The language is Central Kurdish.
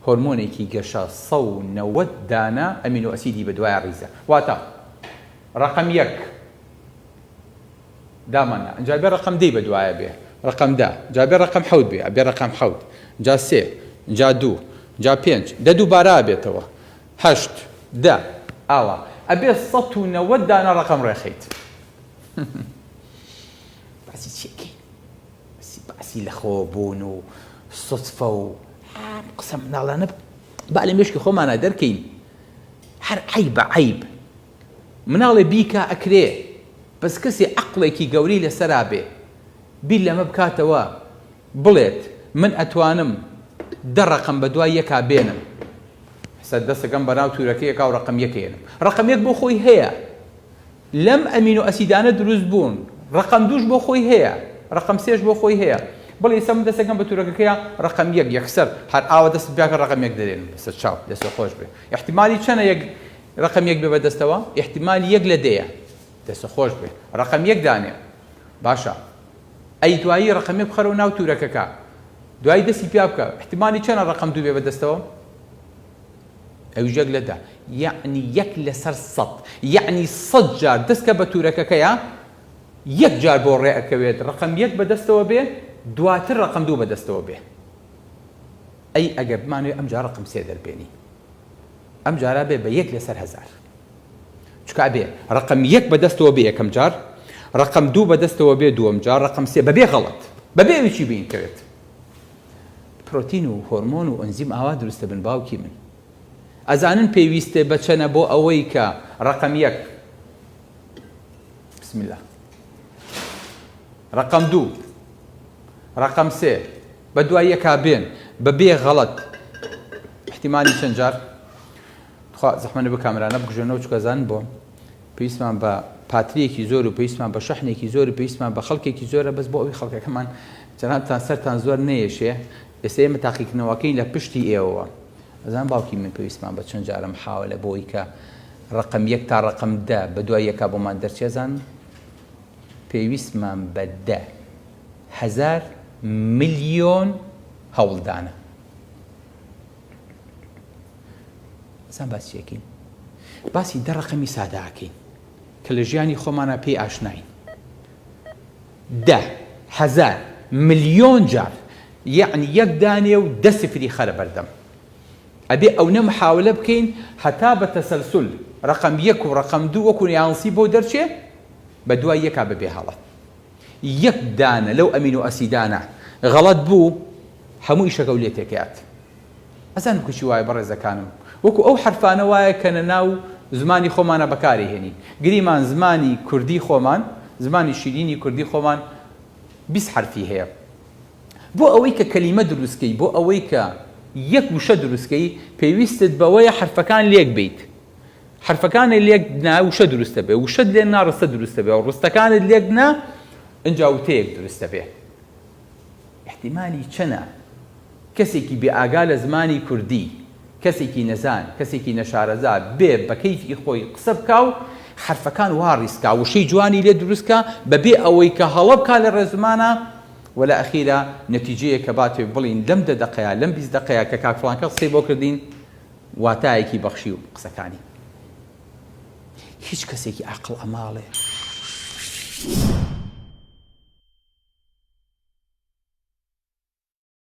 هۆرمۆنێکی گەشە 190 دانە ئەمینۆ ئەسیدی بە دوای ڕیزە. واتە ڕقم 1 دامانە ئەنجا بێ ڕقم 10 بە دوایە بێ، ڕقم 10 جا بێ ڕقم 7 بێ، ئەبێ ڕقم 7 جا 3 جا 2 جا 5 دە دووبارە بێتەوە 8 10 ئاوا ئەبێ 190 دانە ڕقم ڕێخیت. باسی چیەکەی؟ باسی لەخۆبوون و سوچفە و قسە مناڵانە با لە مێشکی خۆمانە دەرکەین. هەر عیبە عیب مناڵێ بیکە ئەکرێ، بەس کەسێ عەقڵێکی گەورەی لەسەرا بێ بیر لەمە بکاتەوە بڵێت من ئەتوانم 10 ڕقم بە دوای یەکا بێنم، سەد دەستەکەم بەناو تورەکەیەکا و ڕقم یەکێنم. ڕقم 1 بۆ خۆی هەیە، لەم ئەمینۆ ئەسیدانە دروست بوون. ڕقم 2 بۆ خۆی هەیە، ڕقم 3 بۆ خۆی هەیە. بڵێ ئێستا من دەستەکەم بە تورەکەکەیە ڕقم 1 یەکسەر هەر ئاوە دەست بیاکە ڕقم 1 دەرێنم بەسەر چاو دەستە خۆش بێ. احتیمالی چەنە ڕقم 1 بێ بەدەستەوە؟ احتیمالی 1 لە 10ە دەستە خۆش بێ. ڕقم 1 دانێ باشە، ئەی دوایی ڕقم 1 بخەرەوە ناو تورەکەکە، دوایی دەستی پیا بکە، احتیمالی چەنە ڕقم 2 بێ بەدەستەوە؟ ئەویش 1 لە 10، یعنی 1 لەسەر 100، یعنی 100 جار دەستکە بە تورەکەکەیە 1 جار بۆ ڕێ ئەکەوێت ڕقم 1 بەدەستەوە بێ، دواتر ڕقم 2 بەدەستەوە بێ. ئەی ئەگەر بمانوێ ئەم جار ڕقم 3 دەربێنی، ئەم جارە بێ بە 1 لەسەر 1000. چکا بێ ڕقم 1 بەدەستەوە بێ یەکەم جار، ڕقم 2 بەدەستەوە بێ دووەم جار، ڕقم 3 بەبێ غەڵەت بەبێ ویچی بینکەوێت. پرۆتین و هۆرمۆن و ئەنزیم ئاوا دروستە بن باوکی من. ئەزانن پێویستێ بچەنە بۆ ئەوەی کە ڕقم 1 بسم الله، ڕقم 2 ڕقم 3 بە دوای یەکا بێن بەبێ غەڵەت. احتیمالی چەند جار؟ خوا زەحمەتە بە کامرانە بکوژێنەوە چکە زانن بۆ پێویستمان بە پاتریەکی زۆر و پێویستمان بە شەحنێکی زۆر و پێویستمان بە خەڵکێکی زۆرە، بەس بۆ ئەوەی خەڵکەکەمان جەنابتان سەرتان زۆر نەیەشێ. ئێستا ئێمە تاقیکردنەوەکەین لە پشتی ئێوەوە. ئەزان باوکی من پێویستمان بە چەند جارە محاولە بۆی کە ڕقم 1 تا ڕقم 10 بە دوای یەکا بۆمان دەرچێزان. پێویستمان بە 10,000 ملیۆن هەوڵدانە. ئەزان باسی چیەکەین؟ باسی 10 ڕقمی سادەکەین کە لە ژیانی خۆمانە پێی ئاشناین. 10,000 ملیۆن جار، یعنی 1 دانێ و 10 سفری خەرە بەردەم. ئەبێ ئەوە محاولە بکەین هەتا بە تەسەلسل ڕقم 1 و ڕقم 2 وەکو یانسی بۆ دەرچێ بە دوای یەکا بەبێ هەڵەت. 1 دانە لەو ئەمینۆ ئەسیدانە غەڵەت بوو هەموو ئیشەکە و لێ تێکات. ئەزان کچی وایە بەڕێزەکانم، وەکو ئەو حرفانە وایە کە ناو زمانی خۆمانە بەکاری هێنی. گریمان زمانی کوردی خۆمان، زمانی شیرینی کوردی خۆمان 20 حرفی هەیە. بۆ ئەوەی کە کەلیمە دروستکەی، بۆ ئەوەی کە یەک وشە دروستکەی، پێویستت بەوەیە حرفەکان لێک بیت. حرفەکانت لێک نا وشە دروستە بێ، وشەت لێک نا ڕستە دروستە بێ، و ڕستەکانت لێک نا ئەنجا وتەیەک دروستە بێ. احتیمالی چەنە کەسێکی بێ ئاگا لە زمانی کوردی، کەسێکی نەزان، کەسێکی نەشارەزار بێ بە کەیفی خۆی قسە بکا و حرفەکان واڕیسکا، وشەی جوانی لێ دروستکە بەبێ ئەوەی کە هەڵە بکا لە ڕێزمانە ولا ئەخیرا نەتیجەیە کە باتێ بڵین لەم 10 دقەیە لەم 20 دقەیە کە کاک فڵانکە قسەی بۆ کردین واتایەکی بەخشی و قسەکانی. هیچ کەسێکی عەقڵ ئەماڵێ